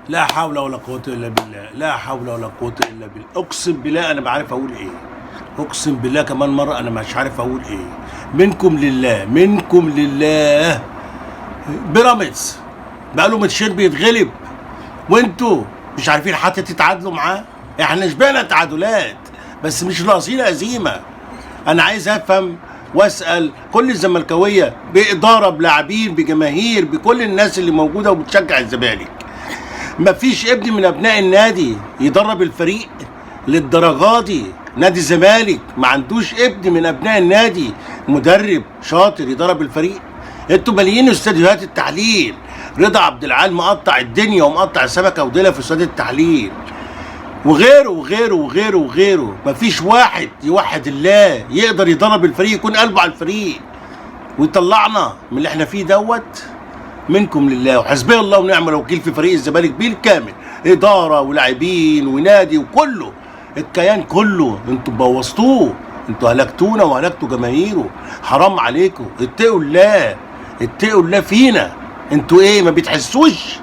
لا حول ولا قوة إلا بالله، لا حول ولا قوة إلا بالله. أقسم بالله أنا ما عارف أقول إيه. أقسم بالله كمان مرة أنا مش عارف أقول إيه. منكم لله، منكم لله. بيراميدز بقاله ماتشين بيتغلب وأنتوا مش عارفين حتى تتعادلوا معاه. إحنا شبعنا تعادلات بس مش ناقصين هزيمة. أنا عايز أفهم واسال كل الزملكاويه باداره بلاعبين بجماهير بكل الناس اللي موجوده وبتشجع الزمالك، مفيش ابن من ابناء النادي يدرب الفريق للدرجه دي؟ نادي الزمالك ما عندوش ابن من ابناء النادي مدرب شاطر يدرب الفريق؟ انتوا ماليين استوديوهات التحليل، رضا عبد العال مقطع الدنيا ومقطع سمكه وديلها في استوديو التحليل، وغيره وغيره وغيره وغيره. مفيش واحد يوحد الله يقدر يدرب الفريق يكون قلبه على الفريق ويطلعنا من اللي احنا فيه دوت. منكم لله وحسبي الله ونعم الوكيل في فريق الزمالك بالكامل، اداره ولاعبين ونادي وكله، الكيان كله. انتوا بوظتوه، انتوا هلكتونا وهلكتوا جماهيره. حرام عليكم، اتقوا الله، اتقوا الله فينا. انتوا ايه ما بتحسوش؟